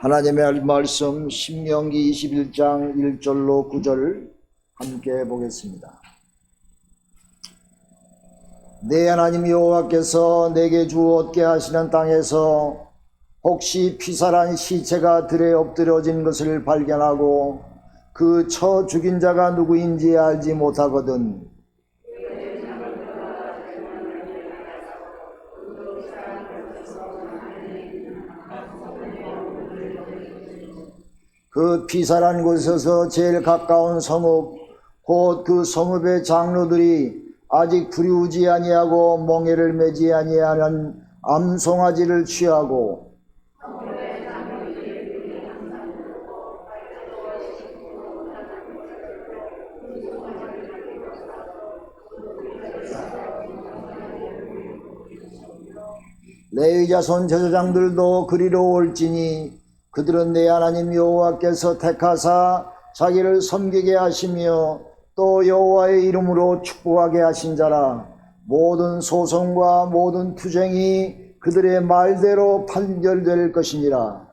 하나님의 말씀 신명기 21장 1절로 9절 함께 보겠습니다. 내 하나님 여호와께서 내게 주었게 하시는 땅에서 혹시 피살한 시체가 들에 엎드려진 것을 발견하고 그 쳐 죽인 자가 누구인지 알지 못하거든 그 피살한 곳에서 제일 가까운 성읍 곧 그 성읍의 장로들이 아직 부리우지 아니하고 멍에를 매지 아니하는 암송아지를 취하고 레위 자손 제사장들도 그리로 올지니 그들은 내 하나님 여호와께서 택하사 자기를 섬기게 하시며 또 여호와의 이름으로 축복하게 하신 자라. 모든 소송과 모든 투쟁이 그들의 말대로 판결될 것이니라.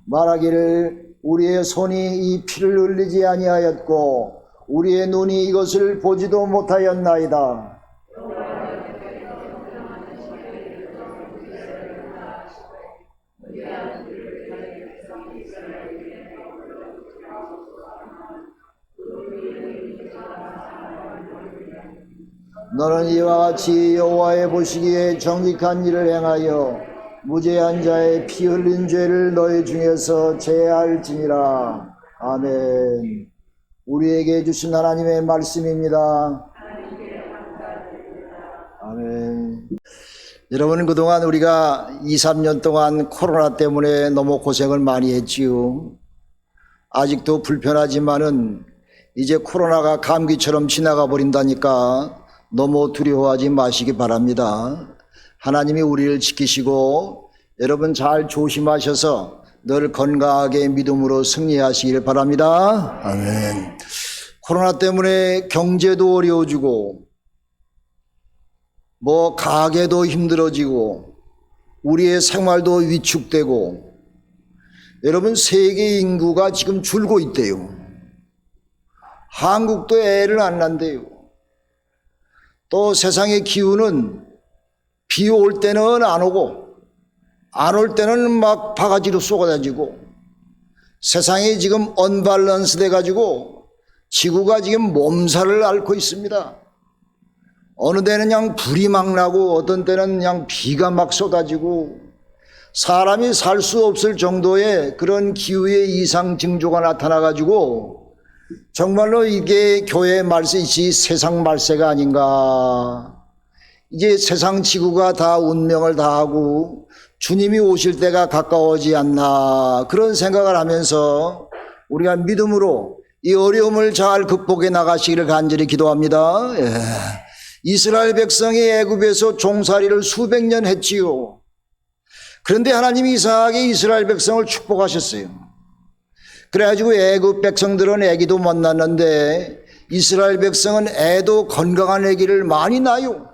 말하기를 우리의 손이 이 피를 흘리지 아니하였고 우리의 눈이 이것을 보지도 못하였나이다. 너는 이와 같이 여호와의 보시기에 정직한 일을 행하여 무죄한 자의 피 흘린 죄를 너희 중에서 제할지니라. 아멘. 우리에게 주신 하나님의 말씀입니다. 아멘. 여러분, 그동안 우리가 2, 3년 동안 코로나 때문에 너무 고생을 많이 했지요. 아직도 불편하지만은 이제 코로나가 감기처럼 지나가 버린다니까 너무 두려워하지 마시기 바랍니다. 하나님이 우리를 지키시고 여러분 잘 조심하셔서 늘 건강하게 믿음으로 승리하시길 바랍니다. 아멘. 코로나 때문에 경제도 어려워지고 가게도 힘들어지고 우리의 생활도 위축되고 여러분 세계 인구가 지금 줄고 있대요. 한국도 애를 안 난대요. 또 세상의 기후는 비 올 때는 안 오고 안 올 때는 막 바가지로 쏟아지고 세상이 지금 언밸런스 돼가지고 지구가 지금 몸살을 앓고 있습니다. 어느 때는 그냥 불이 막 나고 어떤 때는 그냥 비가 막 쏟아지고 사람이 살 수 없을 정도의 그런 기후의 이상 징조가 나타나가지고 정말로 이게 교회의 말세이지 세상 말세가 아닌가. 이제 세상 지구가 다 운명을 다하고 주님이 오실 때가 가까워지 않나 그런 생각을 하면서 우리가 믿음으로 이 어려움을 잘 극복해 나가시기를 간절히 기도합니다. 이스라엘 백성이 애굽에서 종살이를 수백 년 했지요. 그런데 하나님이 이상하게 이스라엘 백성을 축복하셨어요. 그래가지고 애굽 백성들은 애기도 못 낳는데 이스라엘 백성은 애도 건강한 애기를 많이 낳아요.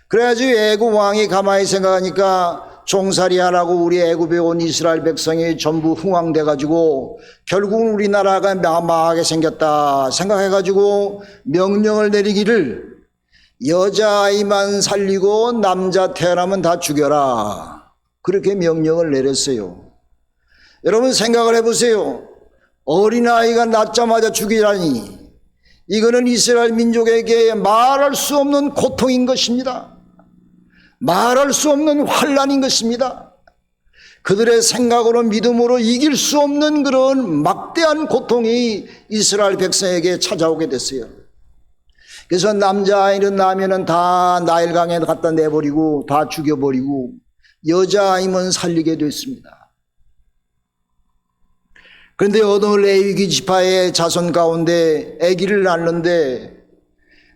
그래가지고 애굽 왕이 가만히 생각하니까 종살이 하라고 우리 애굽에 온 이스라엘 백성이 전부 흥황돼가지고 결국은 우리나라가 망하게 생겼다 생각해가지고 명령을 내리기를 여자아이만 살리고 남자 태어나면 다 죽여라 그렇게 명령을 내렸어요. 여러분 생각을 해보세요. 어린아이가 낳자마자 죽이라니 이거는 이스라엘 민족에게 말할 수 없는 고통인 것입니다. 말할 수 없는 환난인 것입니다. 그들의 생각으로 믿음으로 이길 수 없는 그런 막대한 고통이 이스라엘 백성에게 찾아오게 됐어요. 그래서 남자아이는 나면은 다 나일강에 갖다 내버리고 다 죽여버리고 여자아이만 살리게 됐습니다. 그런데 어느 레위기 지파의 자손 가운데 아기를 낳는데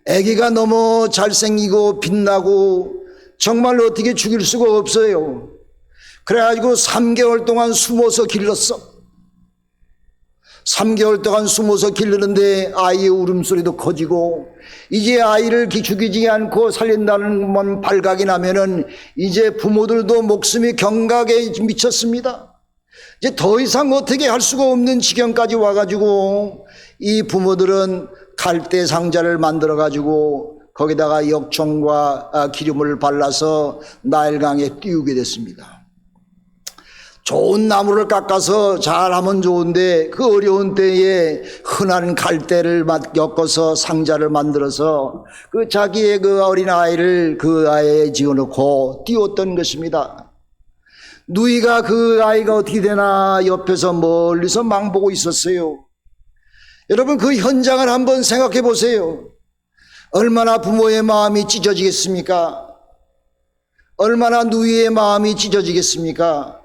아기가 너무 잘생기고 빛나고 정말 어떻게 죽일 수가 없어요. 그래가지고 3개월 동안 숨어서 길렀어. 3개월 동안 숨어서 기르는데 아이의 울음소리도 커지고, 이제 아이를 죽이지 않고 살린다는 것만 발각이 나면은 이제 부모들도 목숨이 경각에 미쳤습니다. 이제 더 이상 어떻게 할 수가 없는 지경까지 와가지고 이 부모들은 갈대 상자를 만들어가지고 거기다가 역청과 기름을 발라서 나일강에 띄우게 됐습니다. 좋은 나무를 깎아서 잘하면 좋은데 그 어려운 때에 흔한 갈대를 엮어서 상자를 만들어서 그 자기의 그 어린 아이를 그 아이에 지어놓고 띄웠던 것입니다. 누이가 그 아이가 어떻게 되나 옆에서 멀리서 망보고 있었어요. 여러분, 그 현장을 한번 생각해 보세요. 얼마나 부모의 마음이 찢어지겠습니까? 얼마나 누이의 마음이 찢어지겠습니까?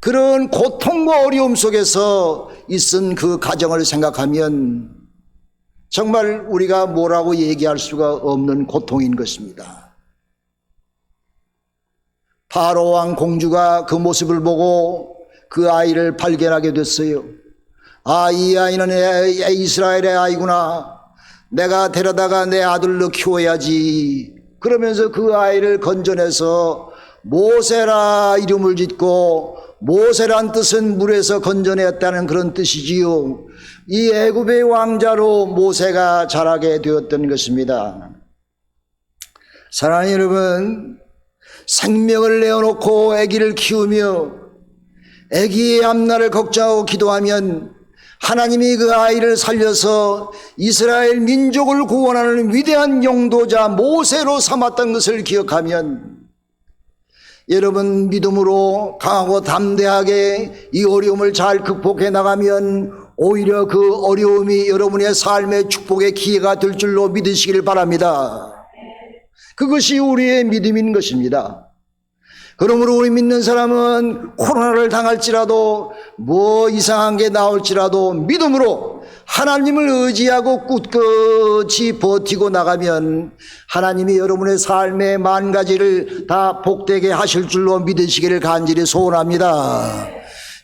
그런 고통과 어려움 속에서 있은 그 가정을 생각하면 정말 우리가 뭐라고 얘기할 수가 없는 고통인 것입니다. 바로 왕 공주가 그 모습을 보고 그 아이를 발견하게 됐어요. 아, 이 아이는 이스라엘의 아이구나. 내가 데려다가 내 아들로 키워야지. 그러면서 그 아이를 건져내서 모세라 이름을 짓고, 모세란 뜻은 물에서 건져냈다는 그런 뜻이지요. 이 애굽의 왕자로 모세가 자라게 되었던 것입니다. 사랑하는 여러분, 생명을 내어놓고 아기를 키우며 아기의 앞날을 걱정하고 기도하면 하나님이 그 아이를 살려서 이스라엘 민족을 구원하는 위대한 용도자 모세로 삼았던 것을 기억하면 여러분, 믿음으로 강하고 담대하게 이 어려움을 잘 극복해 나가면 오히려 그 어려움이 여러분의 삶의 축복의 기회가 될 줄로 믿으시길 바랍니다. 그것이 우리의 믿음인 것입니다. 그러므로 우리 믿는 사람은 코로나를 당할지라도 뭐 이상한 게 나올지라도 믿음으로 하나님을 의지하고 꿋꿋이 버티고 나가면 하나님이 여러분의 삶의 만 가지를 다 복되게 하실 줄로 믿으시기를 간절히 소원합니다.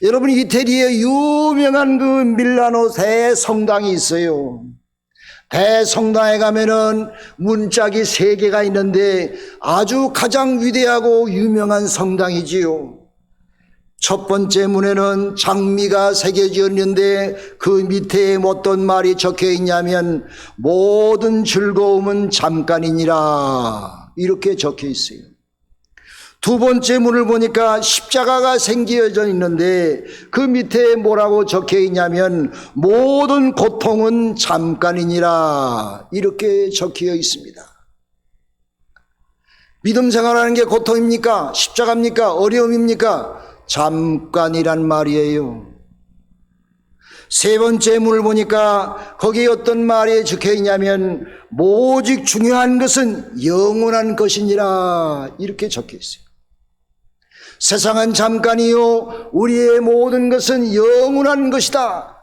여러분, 이태리에 유명한 그 밀라노 대성당이 있어요. 대성당에 가면은 문짝이 3개가 있는데 아주 가장 위대하고 유명한 성당이지요. 첫 번째 문에는 장미가 새겨졌는데 그 밑에 어떤 말이 적혀 있냐면 모든 즐거움은 잠깐이니라, 이렇게 적혀 있어요. 두 번째 문을 보니까 십자가가 생겨져 있는데 그 밑에 뭐라고 적혀 있냐면 모든 고통은 잠깐이니라, 이렇게 적혀 있습니다. 믿음 생활하는 게 고통입니까? 십자가입니까? 어려움입니까? 잠깐이란 말이에요. 세 번째 문을 보니까 거기에 어떤 말이 적혀 있냐면 오직 중요한 것은 영원한 것이니라, 이렇게 적혀 있어요. 세상은 잠깐이요 우리의 모든 것은 영원한 것이다.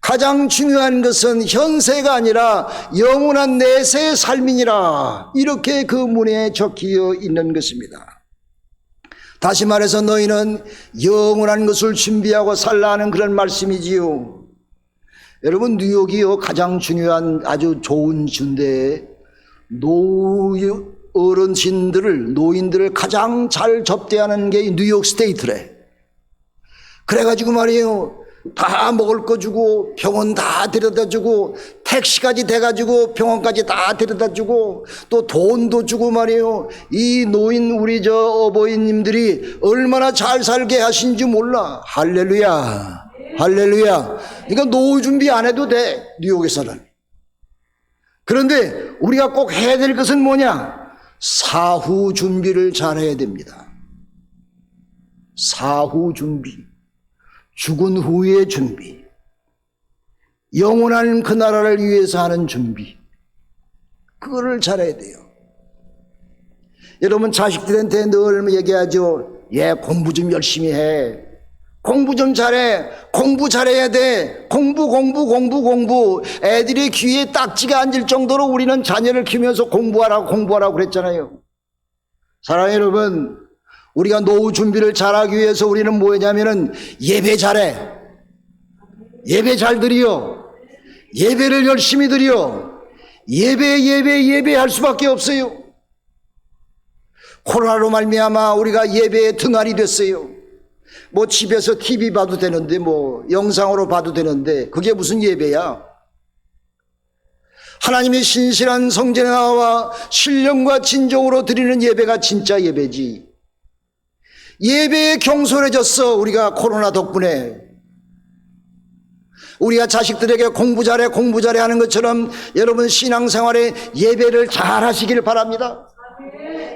가장 중요한 것은 현세가 아니라 영원한 내세의 삶이니라, 이렇게 그 문에 적혀 있는 것입니다. 다시 말해서 너희는 영원한 것을 준비하고 살라는 그런 말씀이지요. 여러분, 뉴욕이요 가장 중요한 아주 좋은 주인데 노인들을 가장 잘 접대하는 게 뉴욕 스테이트래. 그래가지고 말이에요, 다 먹을 거 주고 병원 다 데려다 주고 택시까지 대가지고 병원까지 다 데려다 주고 또 돈도 주고 말이에요. 이 노인 우리 저 어버이님들이 얼마나 잘 살게 하신지 몰라. 할렐루야, 할렐루야. 이거 노후 준비 안 해도 돼, 뉴욕에서는. 그런데 우리가 꼭 해야 될 것은 뭐냐? 사후 준비를 잘 해야 됩니다. 사후 준비, 죽은 후의 준비, 영원한 그 나라를 위해서 하는 준비, 그거를 잘해야 돼요. 여러분, 자식들한테 늘 얘기하죠. 얘 공부 좀 열심히 해. 공부 좀 잘해. 공부 잘해야 돼. 공부. 애들이 귀에 딱지가 앉을 정도로 우리는 자녀를 키우면서 공부하라고 그랬잖아요. 사랑하는 여러분, 우리가 노후 준비를 잘하기 위해서 우리는 뭐냐면은 예배 잘해. 예배 잘 드려. 예배를 열심히 드려. 예배할 수밖에 없어요. 코로나로 말미암아 우리가 예배의 등한이 됐어요. 뭐 집에서 TV 봐도 되는데, 뭐 영상으로 봐도 되는데, 그게 무슨 예배야? 하나님의 신실한 성전에 나와 신령과 진정으로 드리는 예배가 진짜 예배지. 예배에 경솔해졌어. 우리가 코로나 덕분에. 우리가 자식들에게 공부 잘해 하는 것처럼 여러분 신앙생활에 예배를 잘 하시길 바랍니다.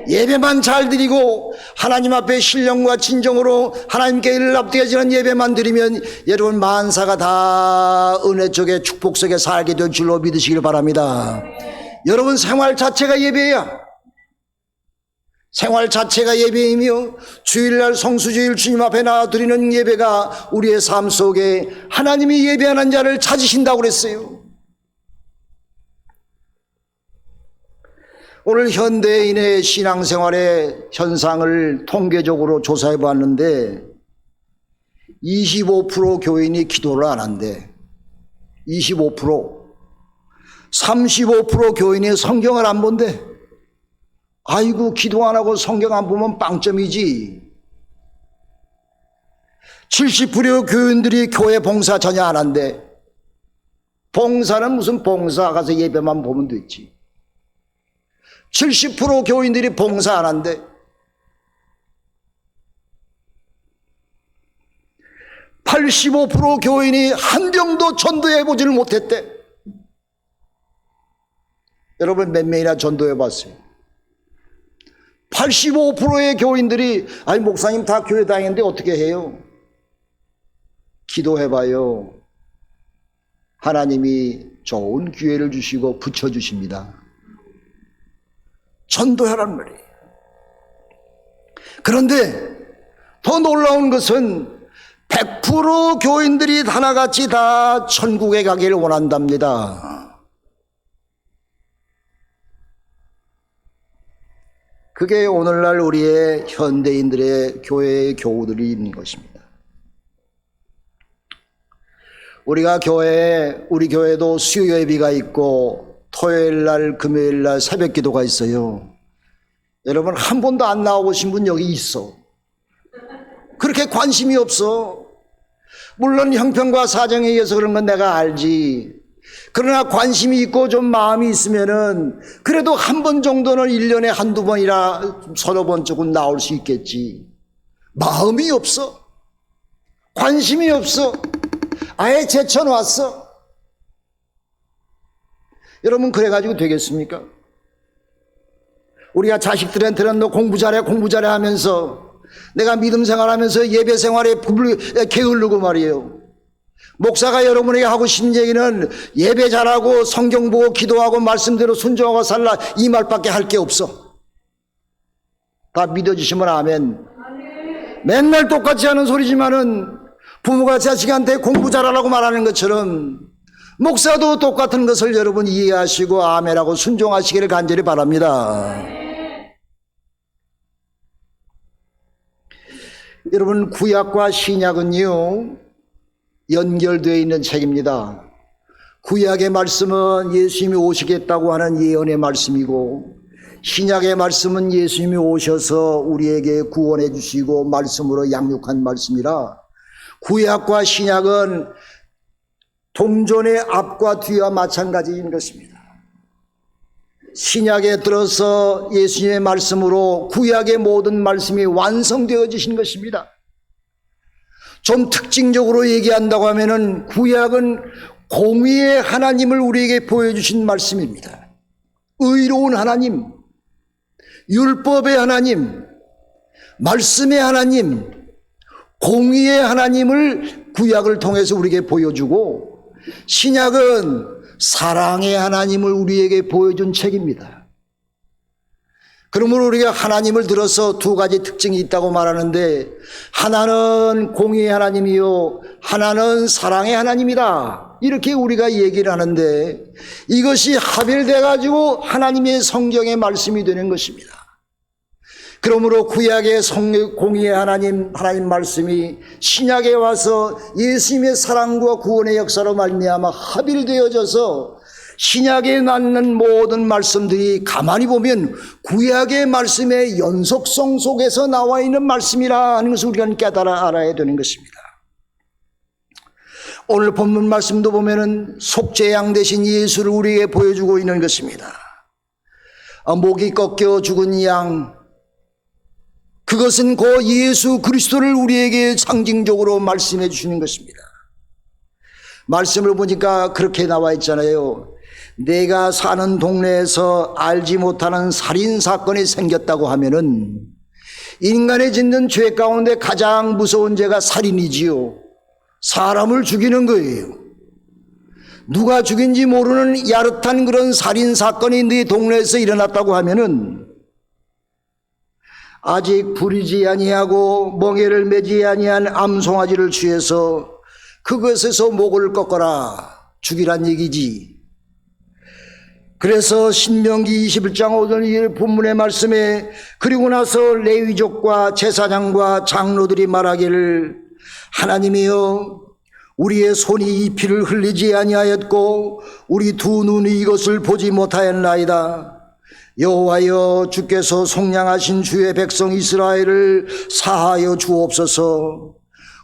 예배만 잘 드리고 하나님 앞에 신령과 진정으로 하나님께 일납되어지는 예배만 드리면 여러분 만사가 다 은혜 속에 축복 속에 살게 될 줄로 믿으시길 바랍니다. 여러분 생활 자체가 예배야. 생활 자체가 예배이며 주일날 성수주일 주님 앞에 나와 드리는 예배가 우리의 삶 속에 하나님이 예배하는 자를 찾으신다고 그랬어요. 오늘 현대인의 신앙생활의 현상을 통계적으로 조사해 봤는데 25% 교인이 기도를 안 한대. 25%. 35% 교인이 성경을 안 본대. 아이고, 기도 안 하고 성경 안 보면 빵점이지. 70% 교인들이 교회 봉사 전혀 안 한대. 봉사는 무슨 봉사, 가서 예배만 보면 됐지. 70% 교인들이 봉사 안 한대. 85% 교인이 한 병도 전도해 보지를 못했대. 여러분 몇 명이나 전도해 봤어요? 85%의 교인들이 아니 목사님 다 교회 다니는데 어떻게 해요? 기도해봐요. 하나님이 좋은 기회를 주시고 붙여주십니다. 전도하란 말이에요. 그런데 더 놀라운 것은 100% 교인들이 하나같이 다 천국에 가기를 원한답니다. 그게 오늘날 우리의 현대인들의 교회의 교우들이 있는 것입니다. 우리가 우리 교회도 수요 예배가 있고 토요일날, 금요일날 새벽 기도가 있어요. 여러분 한 번도 안 나와보신 분 여기 있어. 그렇게 관심이 없어. 물론 형편과 사정에 의해서 그런 건 내가 알지. 그러나 관심이 있고 좀 마음이 있으면은 그래도 한 번 정도는 1년에 한두 번이나 서너 번 조금 나올 수 있겠지. 마음이 없어. 관심이 없어. 아예 제쳐놨어. 여러분 그래가지고 되겠습니까? 우리가 자식들한테는 너 공부 잘해 하면서 내가 믿음 생활하면서 예배 생활에 게으르고 말이에요. 목사가 여러분에게 하고 싶은 얘기는 예배 잘하고 성경 보고 기도하고 말씀대로 순종하고 살라 이 말밖에 할 게 없어. 다 믿어주시면 아멘. 맨날 똑같이 하는 소리지만은 부모가 자식한테 공부 잘하라고 말하는 것처럼 목사도 똑같은 것을 여러분 이해하시고 아멘하고 순종하시기를 간절히 바랍니다. 여러분 구약과 신약은요 연결되어 있는 책입니다. 구약의 말씀은 예수님이 오시겠다고 하는 예언의 말씀이고 신약의 말씀은 예수님이 오셔서 우리에게 구원해 주시고 말씀으로 양육한 말씀이라 구약과 신약은 동전의 앞과 뒤와 마찬가지인 것입니다. 신약에 들어서 예수님의 말씀으로 구약의 모든 말씀이 완성되어지신 것입니다. 좀 특징적으로 얘기한다고 하면은 구약은 공의의 하나님을 우리에게 보여주신 말씀입니다. 의로운 하나님, 율법의 하나님, 말씀의 하나님, 공의의 하나님을 구약을 통해서 우리에게 보여주고 신약은 사랑의 하나님을 우리에게 보여준 책입니다. 그러므로 우리가 하나님을 들어서 두 가지 특징이 있다고 말하는데 하나는 공의의 하나님이요 하나는 사랑의 하나님이다 이렇게 우리가 얘기를 하는데 이것이 합일돼 가지고 하나님의 성경의 말씀이 되는 것입니다. 그러므로 구약의 공의의 하나님 말씀이 신약에 와서 예수님의 사랑과 구원의 역사로 말미암아 합일되어져서 신약에 낳는 모든 말씀들이 가만히 보면 구약의 말씀의 연속성 속에서 나와 있는 말씀이라 하는 것을 우리가 깨달아 알아야 되는 것입니다. 오늘 본문 말씀도 보면은 속죄양 되신 예수를 우리에게 보여주고 있는 것입니다. 목이 꺾여 죽은 양, 그것은 그 예수 그리스도를 우리에게 상징적으로 말씀해 주시는 것입니다. 말씀을 보니까 그렇게 나와 있잖아요. 내가 사는 동네에서 알지 못하는 살인사건이 생겼다고 하면은 인간이 짓는 죄 가운데 가장 무서운 죄가 살인이지요. 사람을 죽이는 거예요. 누가 죽인지 모르는 야릇한 그런 살인사건이 네 동네에서 일어났다고 하면은 아직 부리지 아니하고 멍에를 매지 아니한 암송아지를 취해서 그것에서 목을 꺾어라 죽이란 얘기지. 그래서 신명기 21장 5절 본문의 말씀에 그리고 나서 레위족과 제사장과 장로들이 말하기를 하나님이여 우리의 손이 이 피를 흘리지 아니하였고 우리 두 눈이 이것을 보지 못하였나이다. 여호와여 주께서 속량하신 주의 백성 이스라엘을 사하여 주옵소서.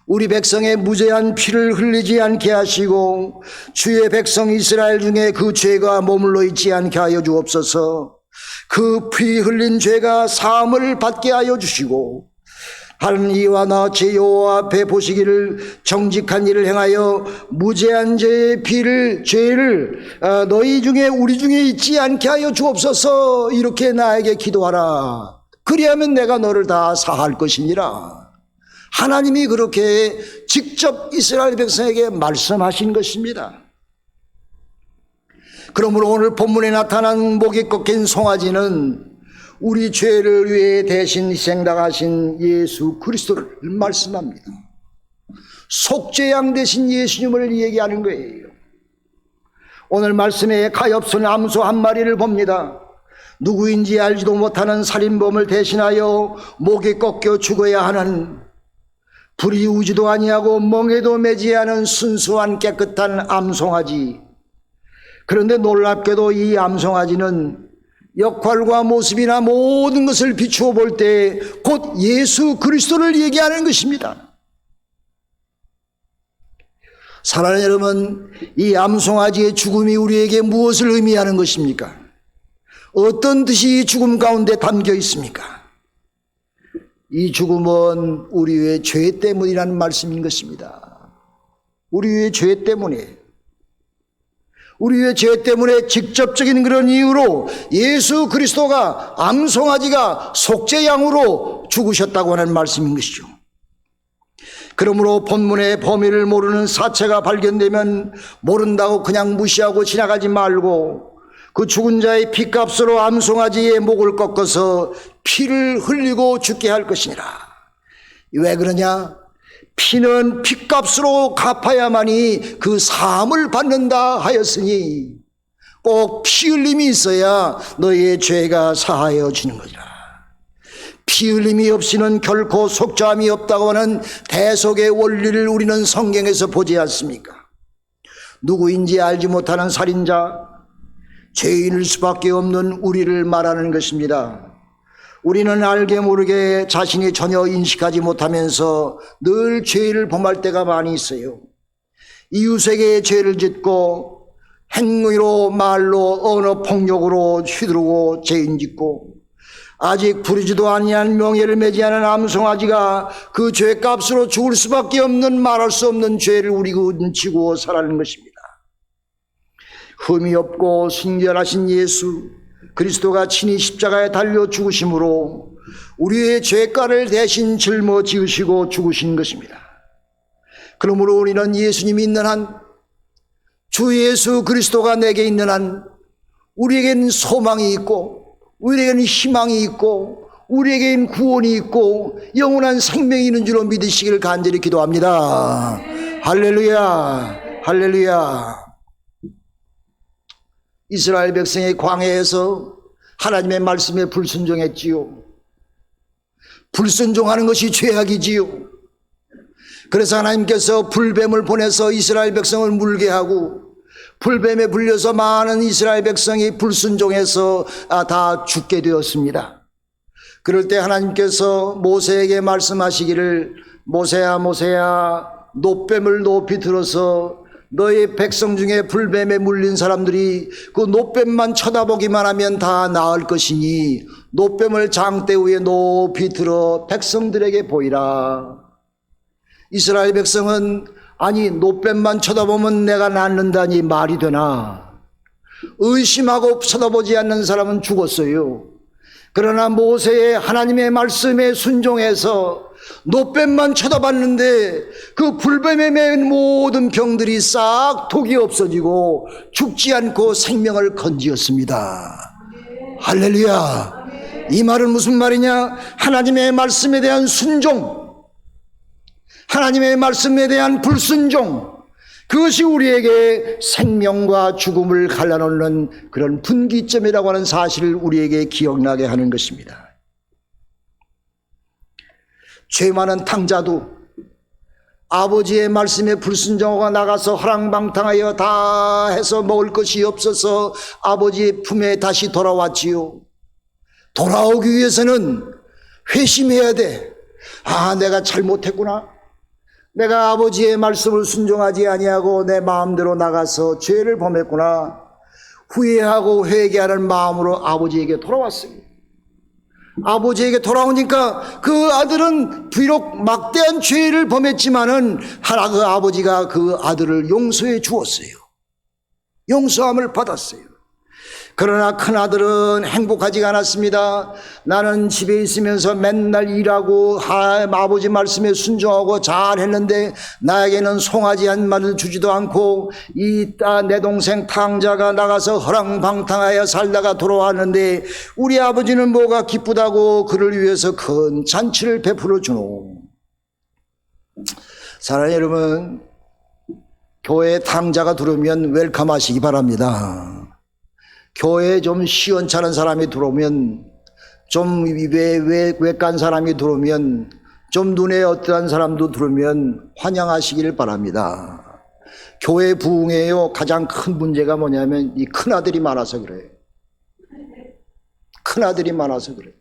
우리 백성의 무죄한 피를 흘리지 않게 하시고 주의 백성 이스라엘 중에 그 죄가 머물러 있지 않게 하여 주옵소서. 그 피 흘린 죄가 사함을 받게 하여 주시고 하는 이와 나 제 여호와 앞에 보시기를 정직한 일을 행하여 무죄한 죄의 죄를 너희 중에 우리 중에 있지 않게 하여 주옵소서. 이렇게 나에게 기도하라. 그리하면 내가 너를 다 사할 것이니라. 하나님이 그렇게 직접 이스라엘 백성에게 말씀하신 것입니다. 그러므로 오늘 본문에 나타난 목이 꺾인 송아지는 우리 죄를 위해 대신 희생당하신 예수 그리스도를 말씀합니다. 속죄양 되신 예수님을 얘기하는 거예요. 오늘 말씀에 가엾은 암소 한 마리를 봅니다. 누구인지 알지도 못하는 살인범을 대신하여 목이 꺾여 죽어야 하는, 불이 우지도 아니하고 멍에도 매지 않은 순수한 깨끗한 암송아지. 그런데 놀랍게도 이 암송아지는 역할과 모습이나 모든 것을 비추어 볼 때 곧 예수 그리스도를 얘기하는 것입니다. 사랑하는 여러분, 이 암송아지의 죽음이 우리에게 무엇을 의미하는 것입니까? 어떤 뜻이 죽음 가운데 담겨 있습니까? 이 죽음은 우리의 죄 때문이라는 말씀인 것입니다. 우리의 죄 때문에, 우리의 죄 때문에 직접적인 그런 이유로 예수 그리스도가 암송아지가 속죄양으로 죽으셨다고 하는 말씀인 것이죠. 그러므로 본문의 범위를 모르는 사체가 발견되면 모른다고 그냥 무시하고 지나가지 말고 그 죽은 자의 피값으로 암송아지의 목을 꺾어서 피를 흘리고 죽게 할 것이니라. 왜 그러냐? 피는 피값으로 갚아야만이 그 사함을 받는다 하였으니 꼭 피 흘림이 있어야 너희의 죄가 사하여지는 거니라. 피 흘림이 없이는 결코 속죄함이 없다고 하는 대속의 원리를 우리는 성경에서 보지 않습니까? 누구인지 알지 못하는 살인자, 죄인일 수밖에 없는 우리를 말하는 것입니다. 우리는 알게 모르게 자신이 전혀 인식하지 못하면서 늘 죄를 범할 때가 많이 있어요. 이웃에게 죄를 짓고 행위로 말로 언어 폭력으로 휘두르고 죄인 짓고 아직 부르지도 아니한 명예를 매지 않은 암송아지가 그 죄값으로 죽을 수밖에 없는 말할 수 없는 죄를 우리가 지고 살아가는 것입니다. 흠이 없고 순결하신 예수 그리스도가 친히 십자가에 달려 죽으심으로 우리의 죄가를 대신 짊어지으시고 죽으신 것입니다. 그러므로 우리는 예수님이 있는 한, 주 예수 그리스도가 내게 있는 한 우리에게는 소망이 있고 우리에게는 희망이 있고 우리에게는 구원이 있고 영원한 생명이 있는 줄로 믿으시기를 간절히 기도합니다. 할렐루야, 할렐루야. 이스라엘 백성의 광야에서 하나님의 말씀에 불순종했지요. 불순종하는 것이 죄악이지요. 그래서 하나님께서 불뱀을 보내서 이스라엘 백성을 물게 하고 불뱀에 불려서 많은 이스라엘 백성이 불순종해서 다 죽게 되었습니다. 그럴 때 하나님께서 모세에게 말씀하시기를 모세야 모세야 놋뱀을 높이 들어서 너의 백성 중에 불뱀에 물린 사람들이 그 놋뱀만 쳐다보기만 하면 다 나을 것이니 놋뱀을 장대 위에 높이 들어 백성들에게 보이라. 이스라엘 백성은 아니 놋뱀만 쳐다보면 내가 낫는다니 말이 되나. 의심하고 쳐다보지 않는 사람은 죽었어요. 그러나 모세의 하나님의 말씀에 순종해서 놋뱀만 쳐다봤는데 그 불뱀에 맨 모든 병들이 싹 독이 없어지고 죽지 않고 생명을 건지었습니다. 할렐루야. 이 말은 무슨 말이냐? 하나님의 말씀에 대한 순종, 하나님의 말씀에 대한 불순종, 그것이 우리에게 생명과 죽음을 갈라놓는 그런 분기점이라고 하는 사실을 우리에게 기억나게 하는 것입니다. 죄 많은 탕자도 아버지의 말씀에 불순종하고 나가서 허랑방탕하여 다 해서 먹을 것이 없어서 아버지의 품에 다시 돌아왔지요. 돌아오기 위해서는 회심해야 돼. 아, 내가 잘못했구나. 내가 아버지의 말씀을 순종하지 아니하고 내 마음대로 나가서 죄를 범했구나. 후회하고 회개하는 마음으로 아버지에게 돌아왔어요. 아버지에게 돌아오니까 그 아들은 비록 막대한 죄를 범했지만은 그 아버지가 그 아들을 용서해 주었어요. 용서함을 받았어요. 그러나 큰아들은 행복하지가 않았습니다. 나는 집에 있으면서 맨날 일하고 아버지 말씀에 순종하고 잘했는데 나에게는 송아지 한 마리를 주지도 않고 내 동생 탕자가 나가서 허랑방탕하여 살다가 돌아왔는데 우리 아버지는 뭐가 기쁘다고 그를 위해서 큰 잔치를 베풀어 주노. 사랑하는 여러분, 교회에 탕자가 들어오면 웰컴하시기 바랍니다. 교회에 좀 시원찮은 사람이 들어오면, 좀 외간 사람이 들어오면, 좀 눈에 어떠한 사람도 들어오면 환영하시기를 바랍니다. 교회 부흥회요 가장 큰 문제가 뭐냐면 이 큰아들이 많아서 그래요. 큰아들이 많아서 그래요.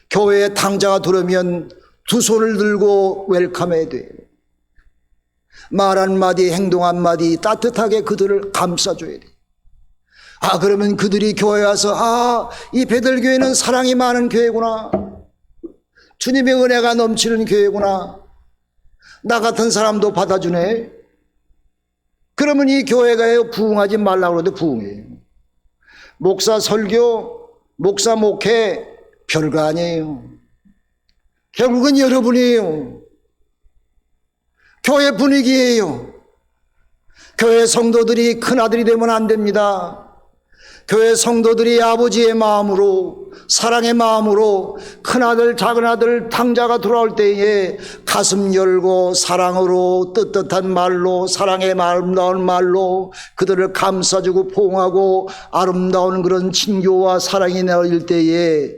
교회에 탕자가 들어오면 두 손을 들고 웰컴해야 돼요. 말 한마디 행동 한마디 따뜻하게 그들을 감싸줘야 돼요. 그러면 그들이 교회에 와서 이 베들교회는 사랑이 많은 교회구나. 주님의 은혜가 넘치는 교회구나. 나 같은 사람도 받아주네. 그러면 이 교회가 부흥하지 말라고 그러는데 부흥해요. 목사 설교, 목사 목회 별거 아니에요. 결국은 여러분이에요. 교회 분위기예요. 교회 성도들이 큰아들이 되면 안 됩니다. 교회 성도들이 아버지의 마음으로, 사랑의 마음으로 큰아들 작은아들 탕자가 돌아올 때에 가슴 열고 사랑으로 떳떳한 말로 사랑의 아름다운 말로 그들을 감싸주고 포옹하고 아름다운 그런 친교와 사랑이 내어질 때에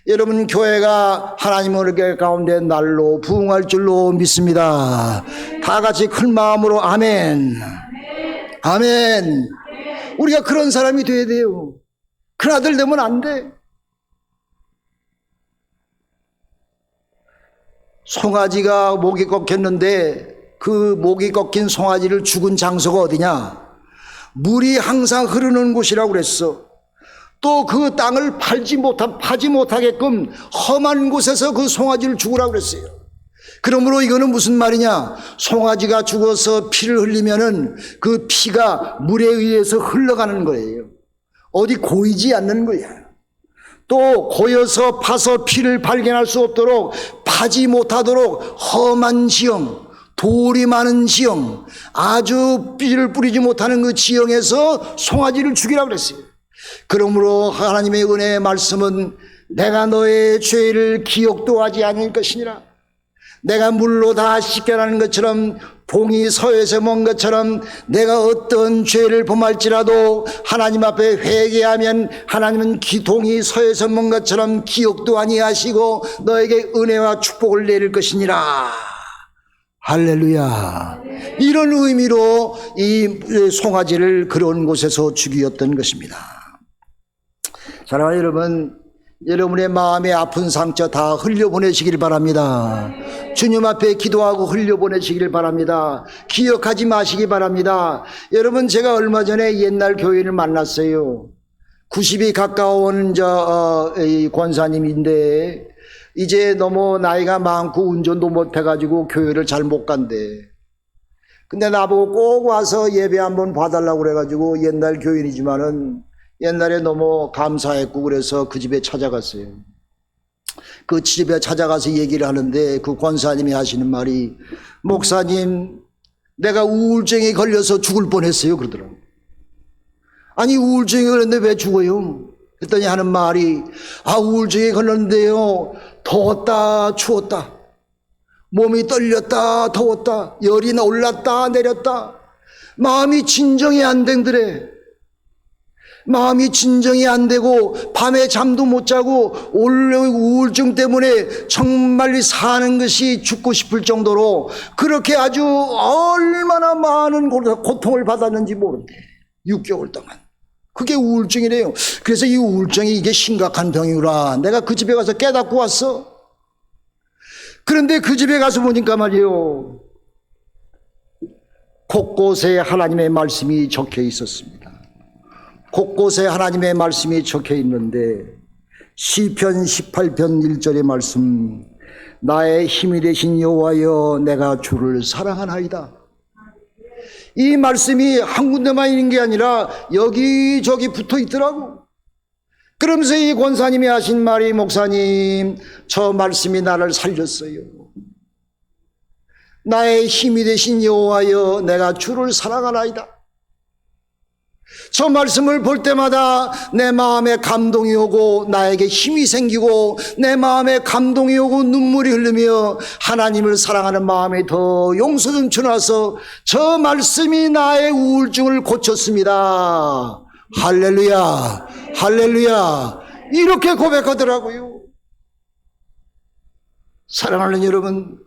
여러분 교회가 하나님의 가운데 날로 부흥할 줄로 믿습니다. 다 같이 큰 마음으로 아멘. 아멘. 우리가 그런 사람이 돼야 돼요. 큰아들 되면 안 돼. 송아지가 목이 꺾였는데 그 목이 꺾인 송아지를 죽은 장소가 어디냐? 물이 항상 흐르는 곳이라고 그랬어. 또 그 땅을 파지 못하게끔 험한 곳에서 그 송아지를 죽으라고 그랬어요. 그러므로 이거는 무슨 말이냐? 송아지가 죽어서 피를 흘리면은 그 피가 물에 의해서 흘러가는 거예요. 어디 고이지 않는 거야. 또 고여서 파서 피를 발견할 수 없도록 파지 못하도록 험한 지형, 돌이 많은 지형, 아주 피를 뿌리지 못하는 그 지형에서 송아지를 죽이라고 그랬어요. 그러므로 하나님의 은혜의 말씀은 내가 너의 죄를 기억도 하지 않을 것이니라. 내가 물로 다 씻겨나는 것처럼 동이 서에서 먼 것처럼 내가 어떤 죄를 범할지라도 하나님 앞에 회개하면 하나님은 동이 서에서 먼 것처럼 기억도 아니하시고 너에게 은혜와 축복을 내릴 것이니라. 할렐루야. 이런 의미로 이 송아지를 그런 곳에서 죽이었던 것입니다. 사랑하는 여러분, 여러분의 마음의 아픈 상처 다 흘려보내시길 바랍니다. 주님 앞에 기도하고 흘려보내시길 바랍니다. 기억하지 마시기 바랍니다. 여러분, 제가 얼마 전에 옛날 교인을 만났어요. 90이 가까운 권사님인데 이제 너무 나이가 많고 운전도 못해가지고 교회를 잘 못 간대. 근데 나보고 꼭 와서 예배 한번 봐달라고 그래가지고 옛날 교인이지만은 옛날에 너무 감사했고 그래서 그 집에 찾아갔어요. 그 집에 찾아가서 얘기를 하는데 그 권사님이 하시는 말이, 목사님, 내가 우울증에 걸려서 죽을 뻔했어요 그러더라고요. 아니, 우울증에 걸렸는데 왜 죽어요? 그랬더니 하는 말이, 우울증에 걸렸는데요, 더웠다 추웠다, 몸이 떨렸다 더웠다, 열이 올랐다 내렸다, 마음이 진정이 안 된더래. 마음이 진정이 안 되고 밤에 잠도 못 자고 우울증 때문에 정말 사는 것이 죽고 싶을 정도로 그렇게 아주 얼마나 많은 고통을 받았는지 모른대. 6개월 동안. 그게 우울증이래요. 그래서 이 우울증이 이게 심각한 병이구나. 내가 그 집에 가서 깨닫고 왔어. 그런데 그 집에 가서 보니까 말이에요, 곳곳에 하나님의 말씀이 적혀 있었습니다. 곳곳에 하나님의 말씀이 적혀 있는데 시편 18편 1절의 말씀, 나의 힘이 되신 여호와여 내가 주를 사랑하나이다. 이 말씀이 한 군데만 있는 게 아니라 여기저기 붙어 있더라고. 그러면서 이 권사님이 하신 말이, 목사님, 저 말씀이 나를 살렸어요. 나의 힘이 되신 여호와여 내가 주를 사랑하나이다. 저 말씀을 볼 때마다 내 마음에 감동이 오고 나에게 힘이 생기고 내 마음에 감동이 오고 눈물이 흐르며 하나님을 사랑하는 마음이 더 용서 넘쳐나서 저 말씀이 나의 우울증을 고쳤습니다. 할렐루야, 할렐루야. 이렇게 고백하더라고요. 사랑하는 여러분,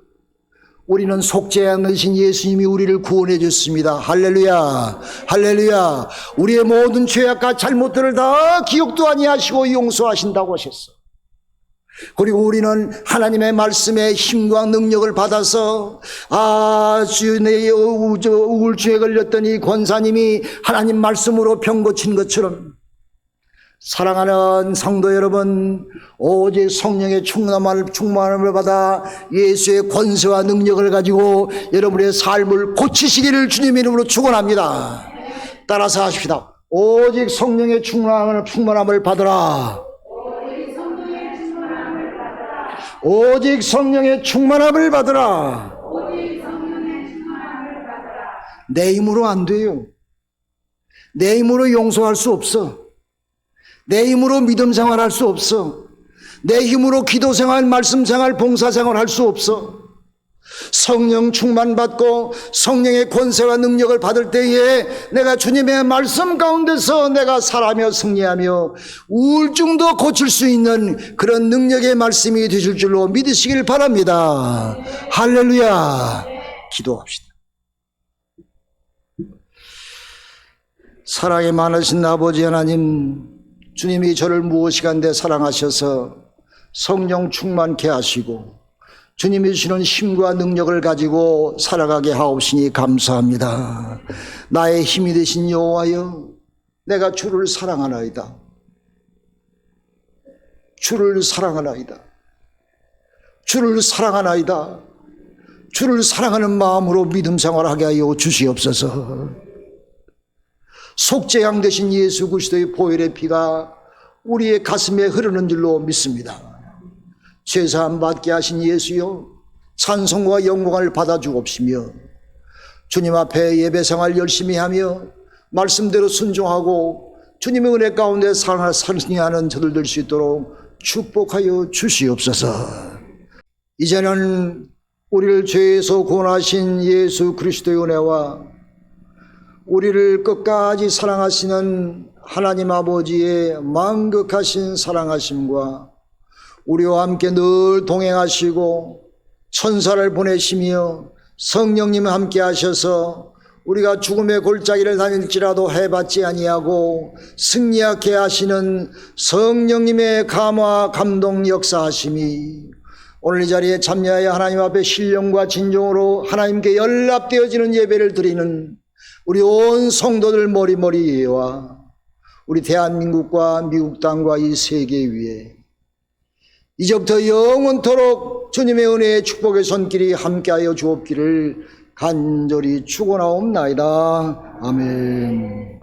우리는 속죄 않으신 예수님이 우리를 구원해 줬습니다. 할렐루야, 할렐루야. 우리의 모든 죄악과 잘못들을 다 기억도 아니하시고 용서하신다고 하셨어. 그리고 우리는 하나님의 말씀에 힘과 능력을 받아서 내 우울증에 걸렸던 이 권사님이 하나님 말씀으로 병 고친 것처럼, 사랑하는 성도 여러분, 오직 성령의 충만함을 받아 예수의 권세와 능력을 가지고 여러분의 삶을 고치시기를 주님의 이름으로 축원합니다. 따라서 하십시다. 오직 성령의 충만함을 받으라. 오직 성령의 충만함을 받으라. 내 힘으로 안 돼요. 내 힘으로 용서할 수 없어. 내 힘으로 믿음 생활할 수 없어. 내 힘으로 기도 생활, 말씀 생활, 봉사 생활 할 수 없어. 성령 충만 받고 성령의 권세와 능력을 받을 때에 내가 주님의 말씀 가운데서 내가 살아며 승리하며 우울증도 고칠 수 있는 그런 능력의 말씀이 되실 줄로 믿으시길 바랍니다. 할렐루야. 기도합시다. 사랑이 많으신 아버지 하나님, 주님이 저를 무엇이간데 사랑하셔서 성령 충만케 하시고 주님이 주시는 힘과 능력을 가지고 살아가게 하옵시니 감사합니다. 나의 힘이 되신 여호와여 내가 주를 사랑하나이다. 주를 사랑하나이다. 주를 사랑하나이다. 주를 사랑하는 마음으로 믿음 생활하게 하여 주시옵소서. 속죄양 되신 예수 그리스도의 보혈의 피가 우리의 가슴에 흐르는 줄로 믿습니다. 죄사함 받게 하신 예수여, 찬송과 영광을 받아 주옵시며 주님 앞에 예배생활 열심히 하며 말씀대로 순종하고 주님의 은혜 가운데 살아가는 저들 될 수 있도록 축복하여 주시옵소서. 이제는 우리를 죄에서 구원하신 예수 그리스도의 은혜와 우리를 끝까지 사랑하시는 하나님 아버지의 만극하신 사랑하심과 우리와 함께 늘 동행하시고 천사를 보내시며 성령님 함께 하셔서 우리가 죽음의 골짜기를 다닐지라도 해받지 아니하고 승리하게 하시는 성령님의 감화 감동 역사하심이 오늘 이 자리에 참여하여 하나님 앞에 신령과 진정으로 하나님께 연락되어지는 예배를 드리는 우리 온 성도들 머리머리와 우리 대한민국과 미국 땅과 이 세계 위에 이제부터 영원토록 주님의 은혜의 축복의 손길이 함께하여 주옵기를 간절히 축원하옵나이다. 아멘.